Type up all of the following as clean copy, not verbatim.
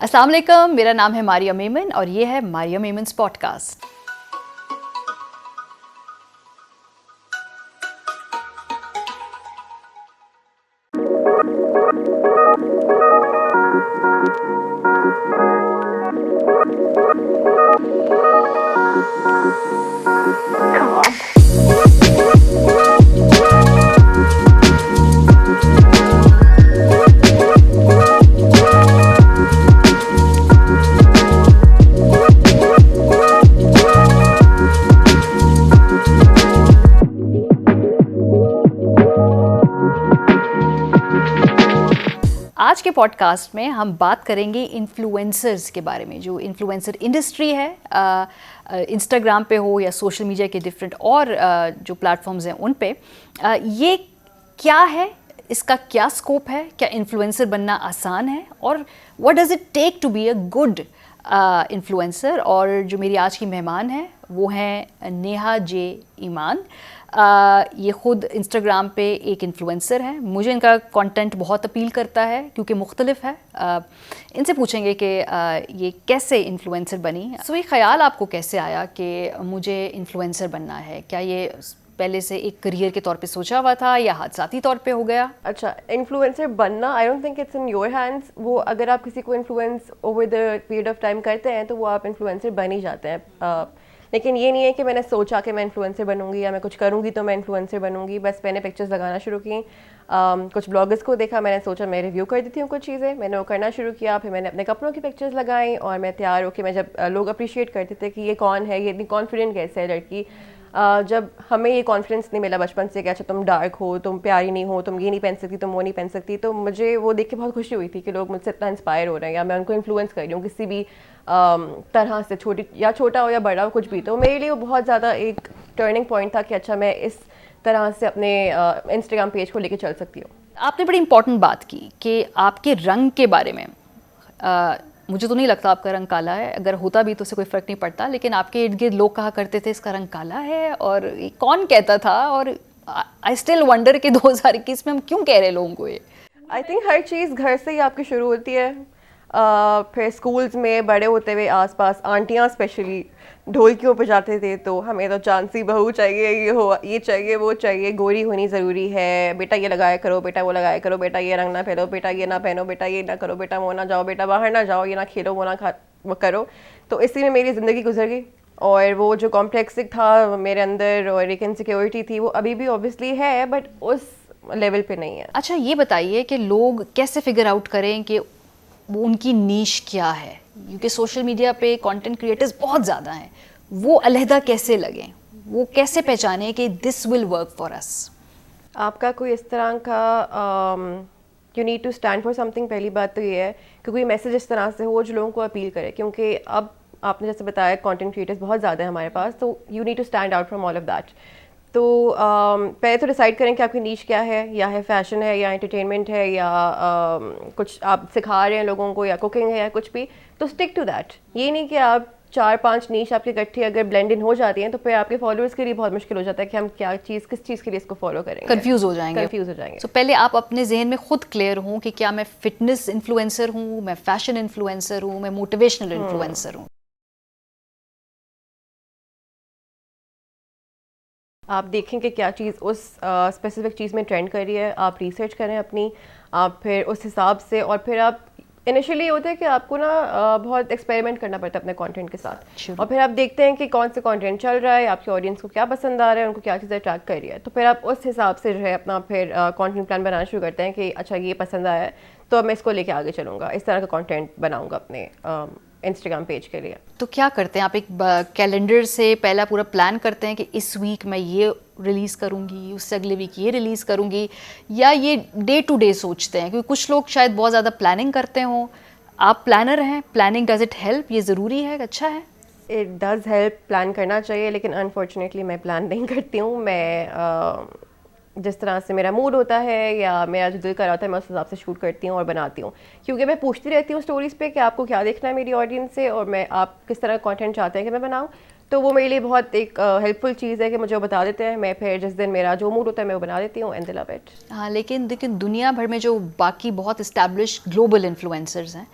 अस्सलाम वालेकुम, मेरा नाम है मारिया मेमन और ये है मारिया मेमन्स पॉडकास्ट। आज के पॉडकास्ट में हम बात करेंगे इन्फ्लुएंसर्स के बारे में। जो इन्फ्लुएंसर इंडस्ट्री है, इंस्टाग्राम पे हो या सोशल मीडिया के डिफरेंट और जो प्लेटफॉर्म्स हैं उन पे, ये क्या है, इसका क्या स्कोप है, क्या इन्फ्लुएंसर बनना आसान है और what does it take to be a good influencer. और जो मेरी आज की मेहमान है वो हैं नेहा जे ईमान। ये ख़ुद इंस्टाग्राम पे एक इन्फ्लुएंसर है। मुझे इनका कंटेंट बहुत अपील करता है क्योंकि मुख्तलिफ है। इनसे पूछेंगे कि ये कैसे इन्फ्लुएंसर बनी। सो ये ख़्याल आपको कैसे आया कि मुझे इन्फ्लुएंसर बनना है? क्या ये पहले से एक करियर के तौर पे सोचा हुआ था या हादसाती तौर पे हो गया? अच्छा, इन्फ्लुएंसर बनना I don't think it's in your hands. वो अगर आप किसी को influence over the period of time करते हैं तो वो आप इन्फ्लुएंसर बन ही जाते हैं। लेकिन ये नहीं है कि मैंने सोचा कि मैं इन्फ्लुएंसर बनूंगी या मैं कुछ करूंगी तो मैं इन्फ्लुएंसर बनूंगी। बस मैंने पिक्चर्स लगाना शुरू की, कुछ ब्लॉगर्स को देखा, मैंने सोचा मैं रिव्यू कर देती हूँ कुछ चीज़ें, मैंने वो करना शुरू किया। फिर मैंने अपने कपड़ों की पिक्चर्स लगाई और मैं तैयार होकर, मैं जब लोग अप्रिशिएट करते थे कि ये कौन है, ये इतनी कॉन्फिडेंट कैसे है लड़की। जब हमें ये कॉन्फिडेंस नहीं मिला बचपन से कि अच्छा तुम डार्क हो, तुम प्यारी नहीं हो, तुम ये नहीं पहन सकती, तुम वो नहीं पहन सकती, तो मुझे वो देख के बहुत खुशी हुई थी कि लोग मुझसे इतना इंस्पायर हो रहे हैं या मैं उनको इन्फ्लुएंस कर रही हूँ किसी भी तरह से, छोटा हो या बड़ा हो, कुछ भी। तो मेरे लिए वो बहुत ज़्यादा एक टर्निंग पॉइंट था कि अच्छा मैं इस तरह से अपने इंस्टाग्राम पेज को लेकर चल सकती हूँ। आपने बड़ी इंपॉर्टेंट बात की कि आपके रंग के बारे में। मुझे तो नहीं लगता आपका रंग काला है, अगर होता भी तो उससे कोई फ़र्क नहीं पड़ता, लेकिन आपके इर्द गिर्द लोग कहा करते थे इसका रंग काला है, और ये कौन कहता था? और आई स्टिल वंडर कि 2021 में हम क्यों कह रहे लोगों को ये। आई थिंक हर चीज़ घर से ही आपकी शुरू होती है। फिर स्कूल्स में बड़े होते हुए आसपास आंटियाँ स्पेशली ढोलकियों पर जाते थे, तो हमें तो चांसी बहू चाहिए, ये चाहिए, वो चाहिए, गोरी होनी ज़रूरी है, बेटा ये लगाया करो, बेटा वो लगाया करो, बेटा ये रंग ना पहनो, बेटा ये ना पहनो, बेटा ये ना करो, बेटा वो ना जाओ, बेटा बाहर ना जाओ, ये ना खेलो, वो ना वो करो। तो इसी में मेरी ज़िंदगी गुजर गई और वो जो कॉम्प्लेक्स था मेरे अंदर और एक इनसिक्योरिटी थी वो अभी भी ऑब्वियसली है, बट उस लेवल पे नहीं है। अच्छा, ये बताइए कि लोग कैसे फिगर आउट करें कि वो उनकी नीश क्या है, क्योंकि सोशल मीडिया पे कंटेंट क्रिएटर्स बहुत ज़्यादा हैं। वो अलहदा कैसे लगें, वो कैसे पहचानें कि this will work for us? आपका कोई इस तरह का you need to stand for something. पहली बात तो ये है कि कोई मैसेज इस तरह से हो जो लोगों को अपील करे, क्योंकि अब आपने जैसे बताया कंटेंट क्रिएटर्स बहुत ज़्यादा है हमारे पास, तो you need to stand out from all of that. तो पहले तो डिसाइड करें कि आपकी नीश क्या है, या है फैशन है, या एंटरटेनमेंट है, या कुछ आप सिखा रहे हैं लोगों को, या कुकिंग है, या कुछ भी। तो स्टिक टू दैट। ये नहीं कि आप 4-5 नीश आपकी इकट्ठी अगर ब्लेंड इन हो जाती हैं तो फिर आपके फॉलोअर्स के लिए बहुत मुश्किल हो जाता है कि हम किस चीज़ के लिए इसको फॉलो करेंगे। कंफ्यूज हो जाएंगे। तो पहले आप अपने जहन में खुद क्लियर हों कि क्या मैं फिटनेस इन्फ्लुएंसर हूँ, मैं फैशन इन्फ्लुएंसर हूँ, मैं मोटिवेशनल इन्फ्लुएंसर हूँ। आप देखें कि क्या चीज़ उस स्पेसिफिक चीज़ में ट्रेंड कर रही है, आप रिसर्च करें अपनी, आप फिर उस हिसाब से, और फिर आप इनिशियली होता है कि आपको ना बहुत एक्सपेरिमेंट करना पड़ता है अपने कंटेंट के साथ, और फिर आप देखते हैं कि कौन से कंटेंट चल रहा है, आपकी ऑडियंस को क्या पसंद आ रहा है, उनको क्या चीज़ें अट्रैक्ट कर रही है, तो फिर आप उस हिसाब से जो है अपना फिर कंटेंट प्लान बनाना शुरू करते हैं कि अच्छा ये पसंद आया है तो अब मैं इसको लेके आगे चलूँगा, इस तरह का कंटेंट बनाऊँगा अपने इंस्टाग्राम पेज के लिए। तो क्या करते हैं आप? एक कैलेंडर से पहला पूरा प्लान करते हैं कि इस वीक मैं ये रिलीज़ करूँगी, उससे अगले वीक ये रिलीज़ करूँगी, या ये डे टू डे सोचते हैं? क्योंकि कुछ लोग शायद बहुत ज़्यादा प्लानिंग करते हों। आप प्लानर हैं, प्लानिंग डज इट हेल्प? ये ज़रूरी है, अच्छा है? इट डज़ हेल्प, प्लान करना चाहिए, लेकिन अनफॉर्चुनेटली मैं प्लान नहीं करती हूँ। मैं जिस तरह से मेरा मूड होता है या मेरा जो दिल कर रहा होता है मैं उस हिसाब से शूट करती हूँ और बनाती हूँ, क्योंकि मैं पूछती रहती हूँ स्टोरीज़ पे कि आपको क्या देखना है मेरी ऑडियंस से, और मैं आप किस तरह का कंटेंट चाहते हैं कि मैं बनाऊँ। तो वो मेरे लिए बहुत एक हेल्पफुल चीज़ है कि मुझे वो बता देते हैं, मैं फिर जिस दिन मेरा जो मूड होता है मैं वो बना देती हूँ, एंड दे लव इट। हाँ, लेकिन दुनिया भर में जो बाकी बहुत इस्टेब्लिश ग्लोबल इन्फ्लुएंसर्स हैं,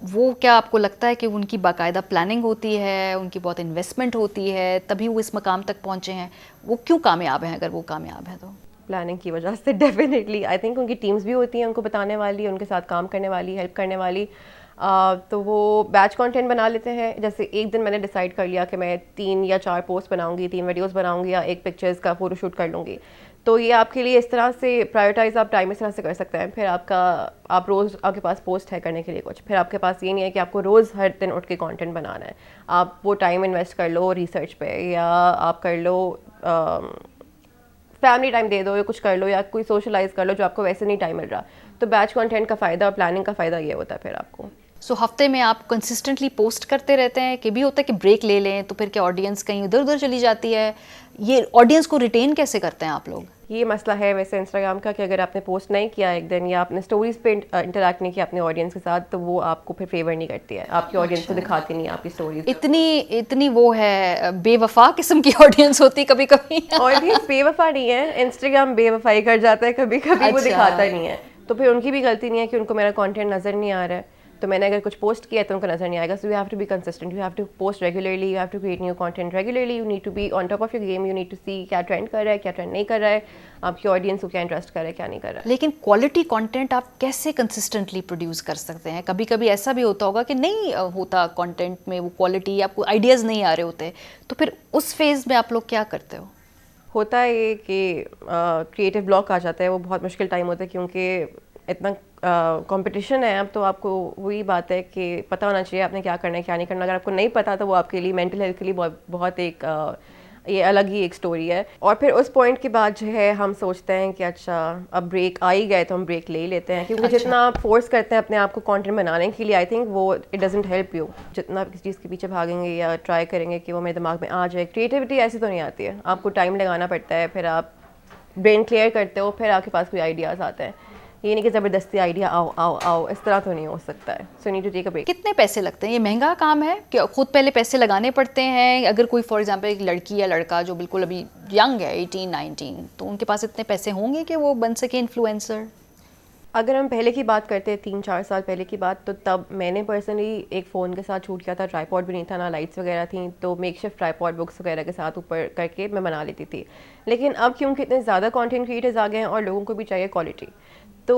वो क्या आपको लगता है कि उनकी बाकायदा प्लानिंग होती है, उनकी बहुत इन्वेस्टमेंट होती है, तभी वो इस मकाम तक पहुँचे हैं? वो क्यों कामयाब हैं, अगर वो कामयाब हैं तो? प्लानिंग की वजह से डेफिनेटली आई थिंक उनकी टीम्स भी होती हैं उनको बताने वाली, उनके साथ काम करने वाली, हेल्प करने वाली। तो वो बैच कंटेंट बना लेते हैं। जैसे एक दिन मैंने डिसाइड कर लिया कि मैं 3 या 4 पोस्ट बनाऊंगी, 3 वीडियोस बनाऊंगी या एक पिक्चर्स का फोटोशूट कर लूँगी। तो ये आपके लिए इस तरह से प्रायोरिटाइज आप टाइम इस तरह से कर सकते हैं। फिर आप रोज़ आपके पास पोस्ट है करने के लिए कुछ, फिर आपके पास ये नहीं है कि आपको रोज़ हर दिन उठ के कंटेंट बनाना है। आप वो टाइम इन्वेस्ट कर लो रिसर्च पे, या आप कर लो फैमिली टाइम दे दो, या कुछ कर लो, या कोई सोशलाइज कर लो जो आपको वैसे नहीं टाइम मिल रहा। तो बैच कंटेंट का फ़ायदा और प्लानिंग का फ़ायदा ये होता है फिर आपको। सो हफ्ते में आप कंसिस्टेंटली पोस्ट करते रहते हैं कि भी होता है कि ब्रेक ले लें, तो फिर क्या ऑडियंस कहीं इधर उधर चली जाती है? ये ऑडियंस को रिटेन कैसे करते हैं आप लोग? ये मसला है वैसे इंस्टाग्राम का कि अगर आपने पोस्ट नहीं किया एक दिन, या आपने स्टोरीज पे इंटरेक्ट नहीं किया अपने ऑडियंस के साथ, तो वो आपको फिर फेवर नहीं करती है, आपकी ऑडियंस को दिखाती नहीं है आपकी स्टोरीज। इतनी वो है, बेवफा किस्म की ऑडियंस होती कभी कभी। ऑडियंस बेवफा नहीं है, इंस्टाग्राम बेवफाई कर जाता है कभी कभी। वो दिखाता नहीं है, तो फिर उनकी भी गलती नहीं है कि उनको मेरा कंटेंट नज़र नहीं आ रहा है। तो मैंने अगर कुछ पोस्ट किया तो उनको नज़र नहीं आएगा। So you have to be consistent, you have to post regularly, you have to create new content regularly, you need to be on top of your game, you need to see क्या trend कर रहा है, क्या trend नहीं कर रहा है, आपकी ऑडियंस को क्या इंटरेस्ट कर रहा है, क्या नहीं कर रहा है। लेकिन क्वालिटी कंटेंट आप कैसे कंसिस्टेंटली प्रोड्यूस कर सकते हैं? कभी कभी ऐसा भी होता होगा कि नहीं होता कंटेंट में वो क्वालिटी, आपको आइडियाज़ नहीं आ रहे होते, तो फिर उस फेज़ में आप लोग क्या करते हो? होता है ये कि क्रिएटिव ब्लॉक आ जाता है। वो बहुत मुश्किल टाइम होता है क्योंकि इतना कंपटीशन है अब। तो आपको वही बात है कि पता होना चाहिए आपने क्या करना है क्या नहीं करना। अगर आपको नहीं पता तो वो आपके लिए मेंटल हेल्थ के लिए बहुत एक ये अलग ही एक स्टोरी है। और फिर उस पॉइंट के बाद जो है हम सोचते हैं कि अच्छा अब ब्रेक आ ही गए तो हम ब्रेक ले ही लेते हैं, क्योंकि जितना आप फोर्स करते हैं अपने आप को कंटेंट बनाने के लिए, आई थिंक वो इट डजंट हेल्प यू। जितना आप किसी चीज़ के पीछे भागेंगे या ट्राई करेंगे कि वो मेरे दिमाग में आ जाए, क्रिएटिविटी ऐसे तो नहीं आती है, आपको टाइम लगाना पड़ता है। फिर आप ब्रेन क्लियर करते हो, फिर आपके पास कोई आइडियाज़ आते हैं। ये नहीं कि ज़बरदस्ती आइडिया आओ आओ आओ, इस तरह तो नहीं हो सकता है। So need to take a break. कितने पैसे लगते हैं? ये महंगा काम है कि खुद पहले पैसे लगाने पड़ते हैं? अगर कोई फॉर एग्जांपल एक लड़की या लड़का जो बिल्कुल अभी यंग है 18-19, तो उनके पास इतने पैसे होंगे कि वो बन सके इन्फ्लुएंसर? अगर हम पहले की बात करते हैं 3-4 साल पहले की बात, तो तब मैंने पर्सनली एक फ़ोन के साथ शूट किया था। ट्राईपॉड भी नहीं था, ना लाइट्स वगैरह थी, तो मेकशिफ्ट ट्राईपॉड बुक्स वगैरह के साथ ऊपर करके मैं बना लेती थी। लेकिन अब क्योंकि इतने ज़्यादा कंटेंट क्रिएटर्स आ गए हैं और लोगों को भी चाहिए क्वालिटी, तो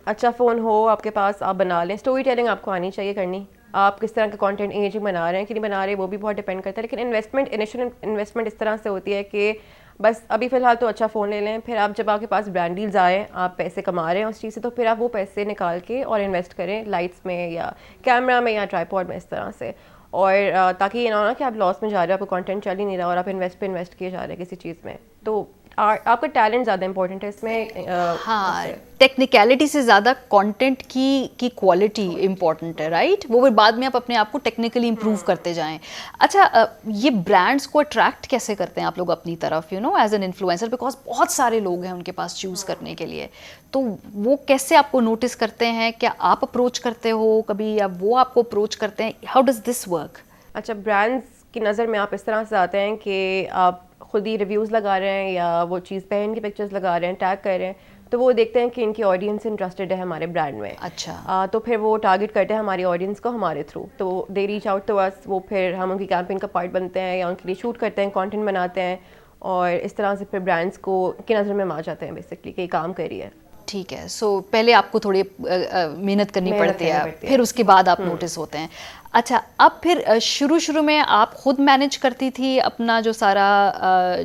अच्छा फ़ोन हो आपके पास, आप बना लें। स्टोरी टेलिंग आपको आनी चाहिए करनी। आप किस तरह का कंटेंट एंगेजिंग बना रहे हैं कि नहीं बना रहे, वो भी बहुत डिपेंड करता है। लेकिन इन्वेस्टमेंट, इनिशियल इन्वेस्टमेंट इस तरह से होती है कि बस अभी फ़िलहाल तो अच्छा फ़ोन ले लें, फिर आप जब आपके पास ब्रांड डील्स आए, आप पैसे कमा रहे हैं उस चीज़ से, तो फिर आप वो पैसे निकाल के और इन्वेस्ट करें लाइट्स में या कैमरा में या ट्राईपॉड में, इस तरह से। और ताकि ये ना हो ना कि आप लॉस में जा रहे हो, आपको कंटेंट चल ही नहीं रहा और आप इन्वेस्ट किए जा रहे हैं किसी चीज़ में। तो आपका टैलेंट ज़्यादा इंपॉर्टेंट है इसमें। हाँ, टेक्निकलिटी से ज़्यादा कंटेंट की क्वालिटी इंपॉर्टेंट है, राइट? वो फिर बाद में आप अपने आप को टेक्निकली इम्प्रूव करते जाएं। अच्छा, ये ब्रांड्स को अट्रैक्ट कैसे करते हैं आप लोग अपनी तरफ, you know, as an influencer? Because बहुत सारे लोग हैं उनके पास चूज़ करने के लिए, तो वो कैसे आपको नोटिस करते हैं? क्या आप अप्रोच करते हो कभी, या वो आपको अप्रोच करते हैं? How does this work? अच्छा, ब्रांड्स की नज़र में आप इस तरह से आते हैं कि आप खुद ही रिव्यूज़ लगा रहे हैं या वो चीज़ पहन की पिक्चर्स लगा रहे हैं, टैग कर रहे हैं, तो वो देखते हैं कि इनकी ऑडियंस इंटरेस्टेड है हमारे ब्रांड में। अच्छा। तो फिर वो टारगेट करते हैं हमारी ऑडियंस को हमारे थ्रू, तो they reach out to us. वो फिर हम उनकी कैंपेन का पार्ट बनते हैं या उनके लिए शूट करते हैं, कंटेंट बनाते हैं, और इस तरह से फिर ब्रांड्स को की नज़र में हम आ जाते हैं बेसिकली कि काम करिए। ठीक है। सो पहले आपको थोड़ी मेहनत करनी पड़ती है, फिर उसके बाद आप नोटिस होते हैं। अच्छा, अब फिर शुरू में आप खुद मैनेज करती थी अपना जो सारा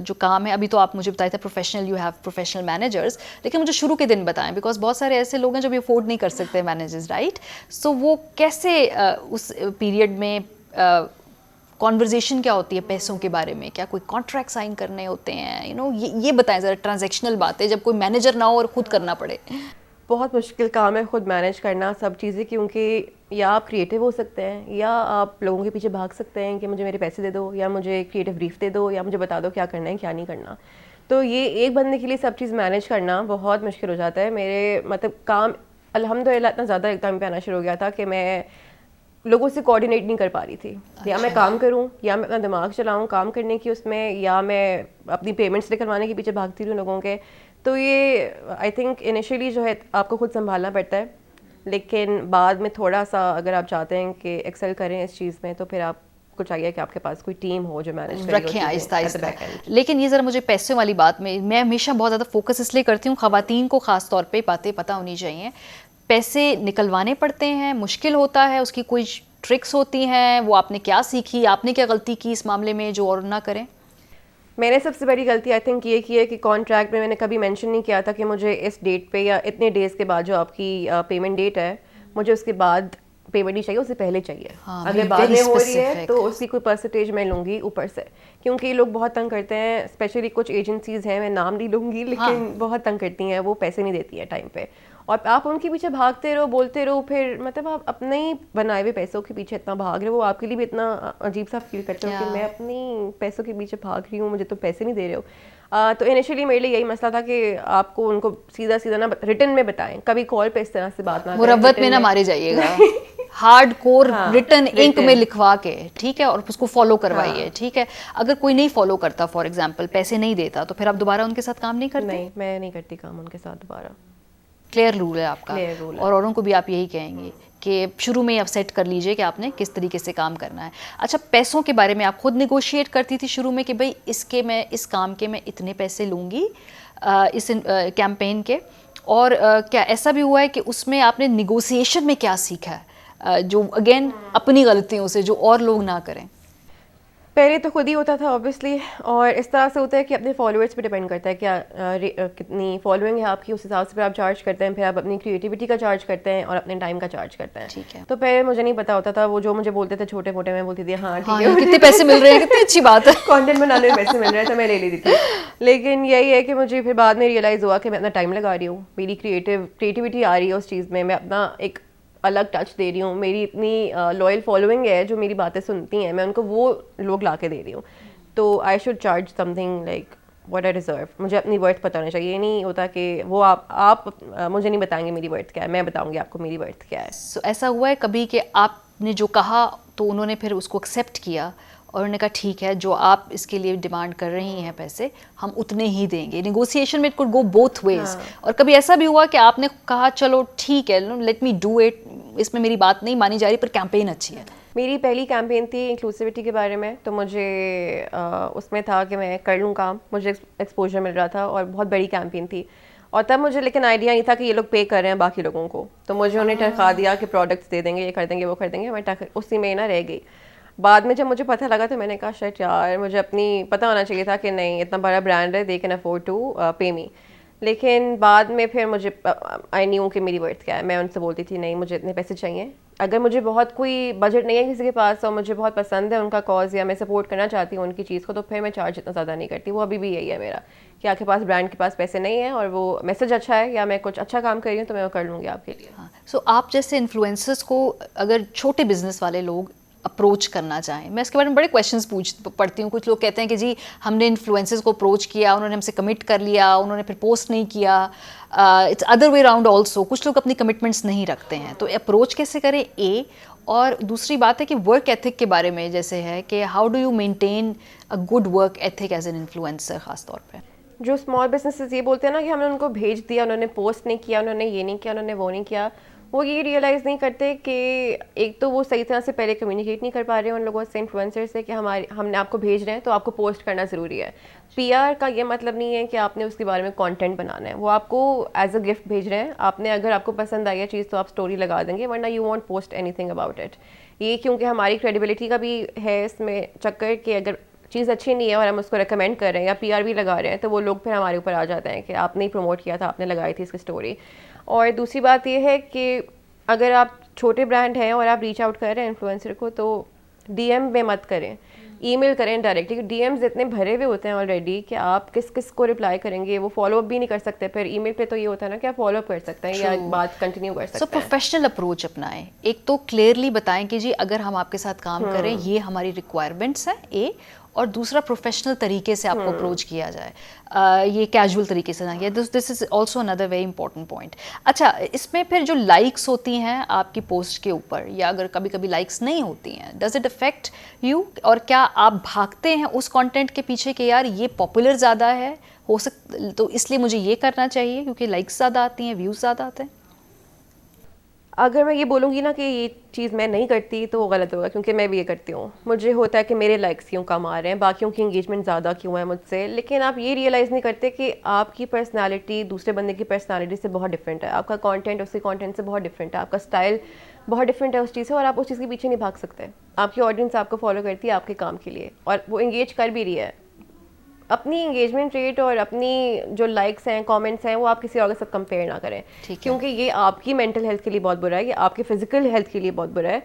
जो काम है? अभी तो आप मुझे बताए थे professional, you have professional managers, लेकिन मुझे शुरू के दिन बताएं, बिकॉज बहुत सारे ऐसे लोग हैं जो भी अफोर्ड नहीं कर सकते मैनेजर्स, राइट? सो वो कैसे उस पीरियड में कॉन्वर्जेशन क्या होती है पैसों के बारे में? क्या कोई कॉन्ट्रैक्ट साइन करने होते हैं, यू नो, ये बताएं ज़रा, ट्रांजैक्शनल बातें, जब कोई मैनेजर ना हो और खुद करना पड़े। बहुत मुश्किल काम है खुद मैनेज करना सब चीज़ें, क्योंकि या आप क्रिएटिव हो सकते हैं या आप लोगों के पीछे भाग सकते हैं कि मुझे मेरे पैसे दे दो, या मुझे क्रिएटिव ब्रीफ दे दो, या मुझे बता दो क्या करना है क्या नहीं करना। तो ये एक बंदे के लिए सब चीज़ मैनेज करना बहुत मुश्किल हो जाता है। मेरे मतलब काम अल्हम्दुलिल्लाह इतना ज़्यादा एकदम पे आना शुरू हो गया था कि मैं लोगों से कोऑर्डिनेट नहीं कर पा रही थी। या मैं काम करूं, या मैं अपना दिमाग चलाऊं काम करने की उसमें, या मैं अपनी पेमेंट्स निकलवाने के पीछे भागती रहूं लोगों के। तो ये आई थिंक इनिशियली जो है आपको खुद संभालना पड़ता है। लेकिन बाद में थोड़ा सा अगर आप चाहते हैं कि एक्सेल करें इस चीज़ में, तो फिर आपको चाहिए कि आपके पास कोई टीम हो जो मैनेज करे रखें आहिस्ता आहिस्ता। लेकिन ये ज़रा मुझे पैसे वाली बात में मैं हमेशा बहुत ज़्यादा फोकस इसलिए करती हूँ, ख़वातीन को ख़ास तौर पे बातें पता होनी चाहिए। पैसे निकलवाने पड़ते हैं, मुश्किल होता है, उसकी कोई ट्रिक्स होती हैं, वो आपने क्या सीखी, आपने क्या गलती की इस मामले में जो और ना करें? मैंने सबसे बड़ी गलती आई थिंक ये की है कि कॉन्ट्रैक्ट में मैंने कभी मेंशन नहीं किया था कि मुझे इस डेट पे या इतने डेज़ के बाद जो आपकी पेमेंट डेट है, मुझे उसके बाद पेमेंट नहीं चाहिए, उससे पहले चाहिए। हाँ, अगर बाद में हो रही है तो उसकी कोई परसेंटेज मैं लूँगी ऊपर से, क्योंकि ये लोग बहुत तंग करते हैं, स्पेशली कुछ एजेंसीज़ हैं, मैं नाम नहीं लूँगी, लेकिन बहुत तंग करती हैं, वो पैसे नहीं देती हैं टाइम पे, और आप उनके पीछे भागते रहो, बोलते रहो, फिर मतलब आप अपने ही बनाए हुए पैसों के पीछे इतना भाग रहे हो, वो आपके लिए भी इतना अजीब सा फील करते हो कि मैं अपनी पैसों के पीछे भाग रही हूँ, मुझे तो पैसे नहीं दे रहे हो। तो इनिशियली मेरे लिए यही मसला था कि आपको उनको सीधा सीधा ना रिटर्न में बताएं, कभी कॉल पे इस तरह से बात ना करें, मुरव्वत में ना मारे जाइएगा, हार्ड कोर रिटर्न इंक में लिखवा के, ठीक है, और उसको फॉलो करवाइए, ठीक है। अगर कोई नहीं फॉलो करता, फॉर एग्जांपल पैसे नहीं देता, तो फिर आप दोबारा उनके साथ काम नहीं करते? नहीं, मैं नहीं करती काम उनके साथ दोबारा। क्लियर रूल है आपका, और औरों को भी आप यही कहेंगे कि शुरू में आप सेट कर लीजिए कि आपने किस तरीके से काम करना है। अच्छा, पैसों के बारे में आप खुद निगोशिएट करती थी शुरू में कि भाई इसके मैं इस काम के मैं इतने पैसे लूँगी इस कैंपेन के, और क्या ऐसा भी हुआ है कि उसमें आपने निगोशिएशन में क्या सीखा है जो अगेन अपनी गलतियों से जो और लोग ना करें? पहले तो खुद ही होता था ऑब्वियसली, और इस तरह से होता है कि अपने फॉलोअर्स पे डिपेंड करता है क्या कितनी फॉलोइंग है आपकी, उस हिसाब से फिर आप चार्ज करते हैं, फिर आप अपनी क्रिएटिविटी का चार्ज करते हैं और अपने टाइम का चार्ज करते हैं। ठीक है। तो पहले मुझे नहीं पता होता था, वो जो मुझे बोलते थे छोटे मोटे, मैं बोलती थी हाँ ठीक है, कितने पैसे मिल रहे हैं, कितनी अच्छी बात है, कंटेंट बनाने में पैसे मिल रहे हैं, तो मैं ले लेती थी। लेकिन यही है कि मुझे फिर बाद में रियलाइज़ हुआ कि मैं अपना टाइम लगा रही हूँ, मेरी क्रिएटिविटी आ रही है उस चीज़ में, मैं अपना एक अलग टच दे रही हूँ, मेरी इतनी लॉयल फॉलोइंग है जो मेरी बातें सुनती हैं, मैं उनको वो लोग ला के दे रही हूँ, तो I should charge something like what I deserve. मुझे अपनी वर्थ पता होना चाहिए, ये नहीं होता कि वो आप मुझे नहीं बताएंगे मेरी वर्थ क्या है, मैं बताऊंगी आपको मेरी वर्थ क्या है। So, ऐसा हुआ है कभी कि आपने जो कहा तो उन्होंने फिर उसको एक्सेप्ट किया और उन्होंने कहा ठीक है, जो आप इसके लिए डिमांड कर रही हैं पैसे हम उतने ही देंगे? नेगोशिएशन में it could go both ways. और कभी ऐसा भी हुआ कि आपने कहा चलो ठीक है, लेट मी डू इट, इसमें मेरी बात नहीं मानी जा रही पर कैंपेन अच्छी है? मेरी पहली कैंपेन थी इंक्लूसिविटी के बारे में, तो मुझे उसमें था कि मैं कर लूँ काम, मुझे एक्सपोजर मिल रहा था और बहुत बड़ी कैंपेन थी, और तब मुझे लेकिन आइडिया नहीं था कि ये लोग पे कर रहे हैं बाकी लोगों को, तो मुझे उन्हें टरखा दिया कि प्रोडक्ट्स दे देंगे, ये कर देंगे, वो कर देंगे, मैं उसी में ना रह गई। बाद में जब मुझे पता लगा तो मैंने कहा शायद यार मुझे अपनी पता होना चाहिए था कि नहीं इतना बड़ा ब्रांड है, दे कैन अफोर्ड टू पे मी। लेकिन बाद में फिर मुझे आई न्यू कि मेरी वर्थ क्या है, मैं उनसे बोलती थी नहीं मुझे इतने पैसे चाहिए, अगर मुझे बहुत कोई बजट नहीं है किसी के पास और मुझे बहुत पसंद है उनका कॉज या मैं सपोर्ट करना चाहती हूँ उनकी चीज़ को, तो फिर मैं चार्ज इतना ज़्यादा नहीं करती। वो अभी भी यही है मेरा कि आपके पास ब्रांड के पास पैसे नहीं है और वो मैसेज अच्छा है या मैं कुछ अच्छा काम कर रही हूँ तो मैं वो कर लूँगी आपके लिए। हाँ, सो आप जैसे इन्फ्लुएंसर्स को अगर छोटे बिजनेस वाले लोग अप्रोच करना चाहें, मैं इसके बारे में बड़े क्वेश्चंस पढ़ती हूँ। कुछ लोग कहते हैं कि जी हमने इन्फ्लुएंसर्स को अप्रोच किया, उन्होंने हमसे कमिट कर लिया, उन्होंने फिर पोस्ट नहीं किया। It's other way round also, कुछ लोग अपनी कमिटमेंट्स नहीं रखते हैं, तो अप्रोच कैसे करें ए? और दूसरी बात है कि वर्क एथिक के बारे में जैसे है कि how do you maintain a good work ethic as an influencer खास तौर पे? जो स्मॉल बिजनेसेस ये बोलते हैं ना कि हमने उनको भेज दिया, उन्होंने पोस्ट नहीं किया, उन्होंने ये नहीं किया, उन्होंने वो नहीं किया, वो ये रियलाइज़ नहीं करते कि एक तो वो सही तरह से पहले कम्युनिकेट नहीं कर पा रहे हैं उन लोगों से, इन्फ्लुएंसर से, कि हमने आपको भेज रहे हैं तो आपको पोस्ट करना ज़रूरी है। पीआर का ये मतलब नहीं है कि आपने उसके बारे में कंटेंट बनाना है, वो आपको एज अ गिफ्ट भेज रहे हैं, आपने अगर आपको पसंद आई है चीज़ तो आप स्टोरी लगा देंगे, वरना you want post anything about it. ये क्योंकि हमारी क्रेडिबिलिटी का भी है इसमें चक्कर कि अगर चीज़ अच्छी नहीं है और हम उसको रेकमेंड कर रहे हैं या पीआर भी लगा रहे हैं तो वो लोग फिर हमारे ऊपर आ जाते हैं कि आपने ही प्रमोट किया था, आपने लगाई थी इसकी स्टोरी। और दूसरी बात ये है कि अगर आप छोटे ब्रांड हैं और आप रीच आउट कर रहे हैं इन्फ्लुएंसर को तो डीएम में मत करें, ईमेल करें डायरेक्टली। डीएम्स इतने भरे हुए होते हैं ऑलरेडी कि आप किस किस को रिप्लाई करेंगे, वो फॉलोअप भी नहीं कर सकते। फिर ईमेल पे तो ये होता है ना कि आप फॉलोअप कर सकते हैं या बात कंटिन्यू कर सकते हैं। सो प्रोफेशनल अप्रोच अपनाएं, एक तो क्लियरली बताएं कि जी अगर हम आपके साथ काम करें ये हमारी रिक्वायरमेंट्स हैं ए, और दूसरा प्रोफेशनल तरीके से आपको अप्रोच किया जाए, ये कैजुअल तरीके से ना किया। This is also another very important point. अच्छा, इसमें फिर जो लाइक्स होती हैं आपकी पोस्ट के ऊपर या अगर कभी कभी लाइक्स नहीं होती हैं, डज इट अफेक्ट यू? और क्या आप भागते हैं उस कंटेंट के पीछे कि यार ये पॉपुलर ज़्यादा है, हो तो इसलिए मुझे ये करना चाहिए क्योंकि लाइक्स ज़्यादा आती हैं, व्यूज़ ज़्यादा आते हैं? अगर मैं ये बोलूँगी ना कि ये चीज़ मैं नहीं करती तो वो गलत होगा, क्योंकि मैं भी ये करती हूँ। मुझे होता है कि मेरे लाइक्स क्यों कम आ रहे हैं, बाकियों की इंगेजमेंट ज़्यादा क्यों है मुझसे, लेकिन आप ये रियलाइज़ नहीं करते कि आपकी पर्सनालिटी दूसरे बंदे की पर्सनालिटी से बहुत डिफरेंट है, आपका कंटेंट उसके कंटेंट से बहुत डिफरेंट है, आपका स्टाइल बहुत डिफरेंट है उस चीज़ से, और आप उस चीज़ के पीछे नहीं भाग सकते। आपकी ऑडियंस आपको फॉलो करती है आपके काम के लिए, और वो इंगेज कर भी रही है। अपनी एंगेजमेंट रेट और अपनी जो लाइक्स हैं, कमेंट्स हैं, वो आप किसी और के साथ कंपेयर ना करें, क्योंकि ये आपकी मेंटल हेल्थ के लिए बहुत बुरा है, ये आपके फिजिकल हेल्थ के लिए बहुत बुरा है।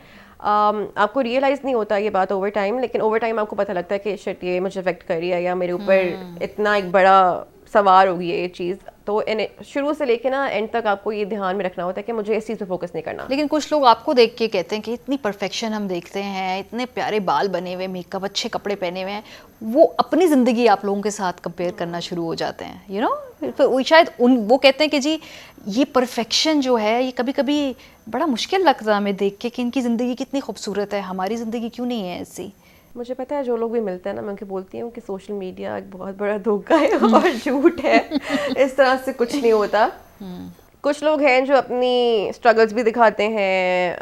आपको रियलाइज़ नहीं होता ये बात ओवर टाइम, लेकिन ओवर टाइम आपको पता लगता है कि शिट ये मुझे अफेक्ट कर रही है, या मेरे ऊपर इतना एक बड़ा सवार हो गई है ये चीज़। तो शुरू से लेके ना एंड तक आपको ये ध्यान में रखना होता है कि मुझे इस चीज़ पे फोकस नहीं करना। लेकिन कुछ लोग आपको देख के कहते हैं कि इतनी परफेक्शन हम देखते हैं, इतने प्यारे बाल बने हुए, मेकअप, अच्छे कपड़े पहने हुए हैं, वो अपनी ज़िंदगी आप लोगों के साथ कंपेयर करना शुरू हो जाते हैं, यू नो। तो शायद वो कहते हैं कि जी ये परफेक्शन जो है ये कभी कभी बड़ा मुश्किल लगता है हमें देख के कि इनकी ज़िंदगी कितनी खूबसूरत है, हमारी ज़िंदगी क्यों नहीं है ऐसी। मुझे पता है जो लोग भी मिलते हैं ना, मैं उनके बोलती हूँ कि सोशल मीडिया एक बहुत बड़ा धोखा है और झूठ है, इस तरह से कुछ नहीं होता। कुछ लोग हैं जो अपनी स्ट्रगल्स भी दिखाते हैं,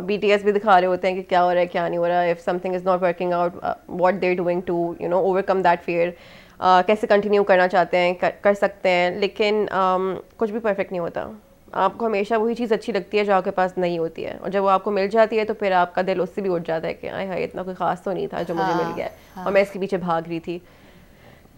BTS भी दिखा रहे होते हैं कि क्या हो रहा है क्या नहीं हो रहा है, if something is not working out what they are doing to you know overcome that fear, कैसे कंटिन्यू करना चाहते हैं, कर सकते हैं, लेकिन कुछ भी परफेक्ट नहीं होता। आपको हमेशा वही चीज़ अच्छी लगती है जो आपके पास नहीं होती है, और जब वो आपको मिल जाती है तो फिर आपका दिल उससे भी उठ जाता है कि हाय हाय इतना कोई खास तो नहीं था जो मुझे मिल गया है, और मैं इसके पीछे भाग रही थी।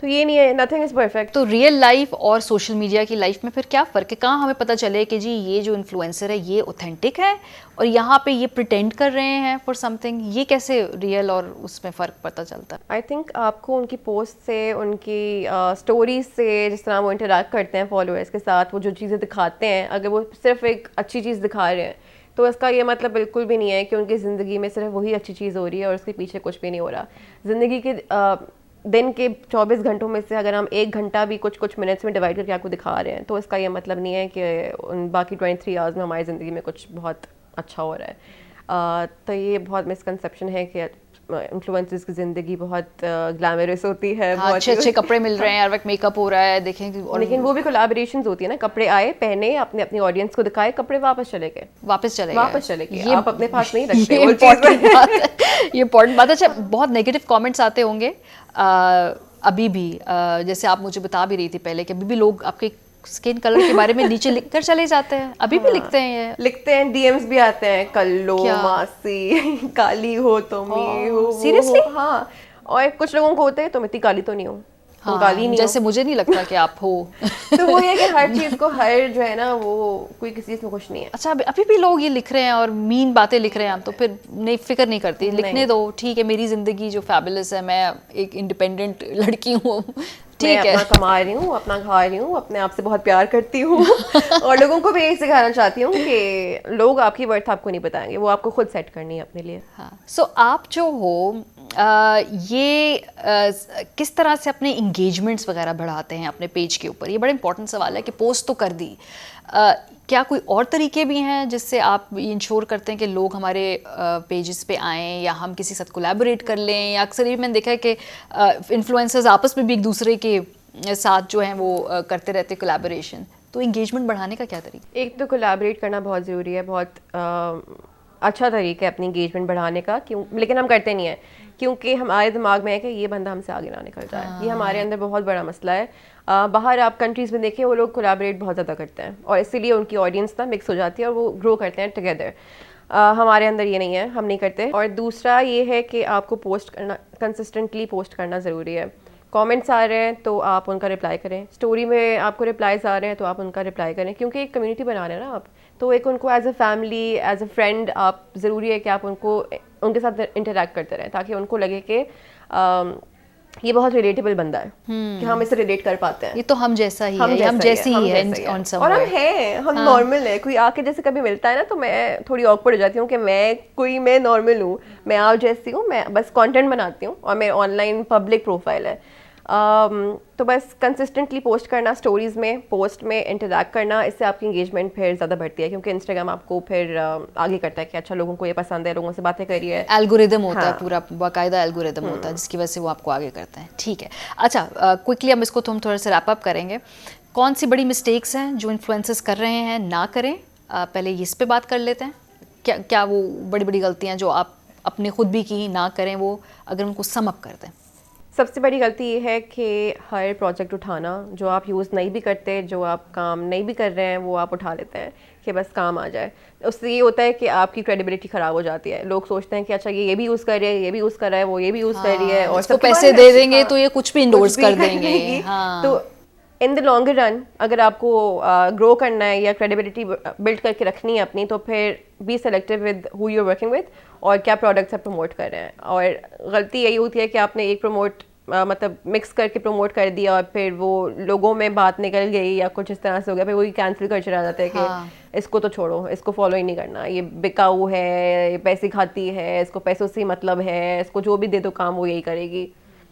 तो ये नहीं है, नथिंग इज़ परफेक्ट। तो रियल लाइफ और सोशल मीडिया की लाइफ में फिर क्या फ़र्क है? कहाँ हमें पता चले कि जी ये जो इन्फ्लुएंसर है ये ऑथेंटिक है और यहाँ पे ये प्रिटेंड कर रहे हैं फॉर समथिंग, ये कैसे रियल और उसमें फ़र्क पता चलता है? आई थिंक आपको उनकी पोस्ट से, उनकी स्टोरीज से, जिस तरह वो इंटरेक्ट करते हैं फॉलोअर्स के साथ, वो जो चीज़ें दिखाते हैं, अगर वो सिर्फ एक अच्छी चीज़ दिखा रहे हैं तो इसका ये मतलब बिल्कुल भी नहीं है कि उनकी ज़िंदगी में सिर्फ वही अच्छी चीज़ हो रही है और उसके पीछे कुछ भी नहीं हो रहा। ज़िंदगी के दिन के 24 घंटों में से अगर हम 1 घंटा भी कुछ मिनट्स में डिवाइड करके आपको दिखा रहे हैं तो इसका ये मतलब नहीं है कि उन बाकी 23 आवर्स में हमारी ज़िंदगी में कुछ बहुत अच्छा हो रहा है। तो ये बहुत मिसकंसेप्शन है कि इन्फ्लुएंसर्स की ज़िंदगी बहुत ग्लैमरस होती है, हाँ, बहुत अच्छे कपड़े मिल रहे हैं, हर वक्त मेकअप हो रहा है, देखें। और लेकिन वो भी कोलैबोरेशंस होती है ना, कपड़े आए, पहने, अपने अपनी ऑडियंस को दिखाए, कपड़े वापस चले गए, वापस चले गए, आप अपने पास नहीं रखते। ये इम्पोर्टेंट बात है, ये इम्पोर्टेंट बात है। अच्छा, बहुत नेगेटिव कमेंट्स आते होंगे अभी भी, जैसे आप मुझे बता भी रही थी पहले कि अभी भी लोग आपके स्किन कलर के बारे में नीचे लिख कर चले जाते हैं, अभी भी लिखते हैं, ये लिखते हैं, DMs भी आते हैं, कल्लो मासी काली हो तुम, ये हो, सीरियसली? हाँ, और कुछ लोगों को होते हैं तुम इतनी काली तो नहीं हो, हाँ, काली नहीं जैसे हो। मुझे नहीं लगता कि आप हो। तो वो ये कि हर चीज़ को, हर जो है ना वो कोई किसी चीज़ में खुश नहीं है। अच्छा, अभी भी लोग ये लिख रहे हैं और मीन बातें लिख रहे हैं, तो फिर नहीं, फिक्र नहीं करती, लिखने दो, ठीक है, मेरी ज़िंदगी जो फैबुलस है, मैं एक इंडिपेंडेंट लड़की हूँ, ठीक है, अपना कमा रही हूँ, अपना खा रही हूँ, अपने आप से बहुत प्यार करती हूँ। और लोगों को भी यही सिखाना चाहती हूँ कि लोग आपकी वर्थ आपको नहीं बताएंगे, वो आपको खुद सेट करनी है अपने लिए। हाँ, सो आप जो हो किस तरह से अपने इंगेजमेंट्स वगैरह बढ़ाते हैं अपने पेज के ऊपर? ये बड़ा इंपॉर्टेंट सवाल है कि पोस्ट तो कर दी, क्या कोई और तरीके भी हैं जिससे आप इंश्योर करते हैं कि लोग हमारे पेजेस पे आएँ, या हम किसी के साथ कोलैबोरेट कर लें, या अक्सर ये मैंने देखा है कि इन्फ्लुएंसर्स आपस में भी एक दूसरे के साथ जो हैं वो करते रहते हैं कोलैबोरेशन, तो इंगेजमेंट बढ़ाने का क्या तरीका? एक तो कोलैबोरेट करना बहुत ज़रूरी है, बहुत अच्छा तरीका है अपनी इंगेजमेंट बढ़ाने का, क्यों, लेकिन हम करते नहीं हैं क्योंकि हमारे दिमाग में है कि ये बंदा हमसे आगे ना निकल जाए। ये हमारे अंदर बहुत बड़ा मसला है। बाहर आप कंट्रीज़ में देखें, वो लोग कोलैबोरेट बहुत ज़्यादा करते हैं और इसीलिए उनकी ऑडियंस ना मिक्स हो जाती है और वो ग्रो करते हैं टुगेदर। हमारे अंदर ये नहीं है, हम नहीं करते। और दूसरा ये है कि आपको पोस्ट करना, कंसिस्टेंटली पोस्ट करना ज़रूरी है। कमेंट्स आ रहे हैं तो आप उनका रिप्लाई करें, स्टोरी में आपको रिप्लाईज आ रहे हैं तो आप उनका रिप्लाई करें, क्योंकि एक कम्युनिटी बना रहे हैं ना आप, तो एक उनको as a family, as a friend, आप ज़रूरी है कि आप उनके साथ इंटरेक्ट करते रहें, ताकि उनको लगे कि ये बहुत रिलेटेबल बंदा है, कि हम इससे रिलेट कर पाते हैं, ये तो हम जैसा ही है, हम जैसी ही है ऑन सम और हम हैं, हम नॉर्मल है। कोई आके जैसे कभी मिलता है ना तो मैं थोड़ी ऑकवर्ड हो जाती हूँ कि मैं नॉर्मल हूँ, मैं आप जैसी हूँ, मैं बस कंटेंट बनाती हूँ और मैं ऑनलाइन पब्लिक प्रोफाइल है। तो बस कंसिस्टेंटली पोस्ट करना, स्टोरीज़ में, पोस्ट में इंटरैक्ट करना, इससे आपकी इंगेजमेंट फिर ज़्यादा बढ़ती है, क्योंकि इंस्टाग्राम आपको फिर आगे करता है कि अच्छा लोगों को ये पसंद है, लोगों से बातें करिए। एल्गोरिदम होता है, पूरा बाकायदा एल्गोरिदम होता है जिसकी वजह से वो आपको आगे करते हैं। ठीक है, अच्छा, क्विकली हम इसको थोड़ा सा रैप अप करेंगे। कौन सी बड़ी मिस्टेक्स हैं जो इन्फ्लुएंसर्स कर रहे हैं, ना करें, पहले इस पे बात कर लेते हैं, क्या क्या वो बड़ी बड़ी गलतियाँ जो आप अपने खुद भी की ना करें, वो अगर उनको सम अप कर दें। सबसे बड़ी गलती ये है कि हर प्रोजेक्ट उठाना जो आप यूज़ नहीं भी करते, जो आप काम नहीं भी कर रहे हैं, वो आप उठा लेते हैं कि बस काम आ जाए। उससे ये होता है कि आपकी क्रेडिबिलिटी ख़राब हो जाती है। लोग सोचते हैं कि अच्छा ये भी यूज़ कर रहे हैं, ये भी यूज़ कर रहा है, वो ये भी यूज़ कर रही है, और इसको सबके पैसे बारे दे में देंगे तो ये कुछ भी इंडोर्स कर देंगे। देंगे। हाँ। तो इन द लॉन्गर रन अगर आपको ग्रो करना है या क्रेडिबिलिटी बिल्ड करके रखनी है अपनी, तो फिर be selective with who you are working with और क्या प्रोडक्ट्स आप प्रमोट कर रहे हैं। और गलती यही होती है कि आपने एक मतलब मिक्स करके प्रमोट कर दिया और फिर वो लोगों में बात निकल गई या कुछ इस तरह से हो गया, फिर वही कैंसिल कर चला जाता है कि हाँ। इसको तो छोड़ो, इसको फॉलो ही नहीं करना, ये बिकाऊ है, ये पैसे खाती है, इसको पैसों से ही मतलब है, इसको जो भी दे दो काम वो यही करेगी।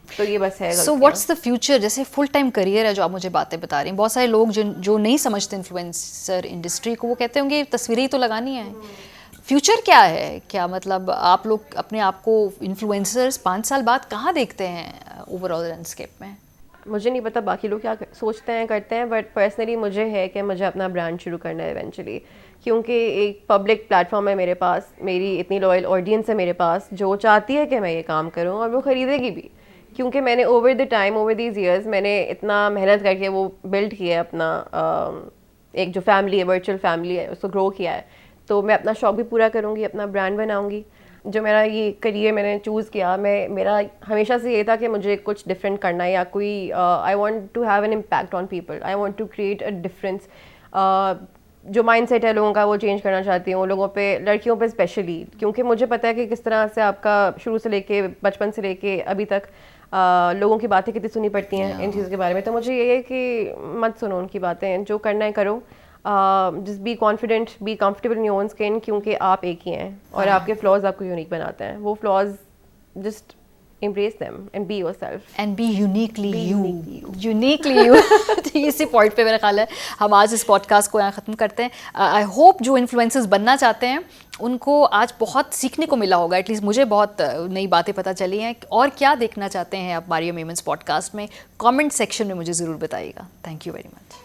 तो ये बस है। So what's the future? जैसे फुल टाइम करियर है जो आप मुझे बातें बता रही हैं, बहुत सारे लोग जो नहीं समझते इन्फ्लुएंसर इंडस्ट्री को, वो कहते होंगे तस्वीरें ही तो लगानी है। फ्यूचर क्या है? क्या मतलब आप लोग अपने आप को इन्फ्लुएंसर्स 5 साल बाद कहाँ देखते हैं ओवरऑल लैंडस्केप में? मुझे नहीं पता बाकी लोग क्या सोचते हैं करते हैं, बट पर्सनली मुझे है कि मुझे अपना ब्रांड शुरू करना है इवेंचुअली, क्योंकि एक पब्लिक प्लेटफॉर्म है मेरे पास, मेरी इतनी लॉयल ऑडियंस है मेरे पास जो चाहती है कि मैं ये काम करूँ और वो ख़रीदेगी भी, क्योंकि मैंने over the time, over these years मैंने इतना मेहनत करके वो बिल्ड किया है अपना एक जो फैमिली है, वर्चुअल फैमिली है, उसको ग्रो किया है। तो मैं अपना शौक भी पूरा करूँगी, अपना ब्रांड बनाऊँगी। जो मेरा ये करियर मैंने चूज़ किया, मेरा हमेशा से ये था कि मुझे कुछ डिफरेंट करना है या कोई I want to have an impact on people, I want to create a difference. जो माइंडसेट है लोगों का वो चेंज करना चाहती हूँ, लोगों पे, लड़कियों पे स्पेशली, क्योंकि मुझे पता है कि किस तरह से आपका शुरू से लेके बचपन से लेके अभी तक लोगों की बातें कितनी सुनी पड़ती हैं इन चीज़ों के बारे में। तो मुझे ये है कि मत सुनो उनकी बातें, जो करना है करो, just be confident, be comfortable in your own skin, क्योंकि आप एक ही हैं और आपके फ्लॉज आपको यूनिक बनाते हैं। वो flaws just embrace them and be yourself and be uniquely be you, uniquely uniquely you। तो इसी पॉइंट पे मेरा ख्याल है हम आज इस पॉडकास्ट को यहाँ ख़त्म करते हैं। आई होप जो इन्फ्लुएंसर्स बनना चाहते हैं उनको आज बहुत सीखने को मिला होगा, एटलीस्ट मुझे बहुत नई बातें पता चली हैं। और क्या देखना चाहते हैं आप मारिया मेमन्स पॉडकास्ट में, कमेंट सेक्शन में मुझे ज़रूर बताइएगा। Thank you very much.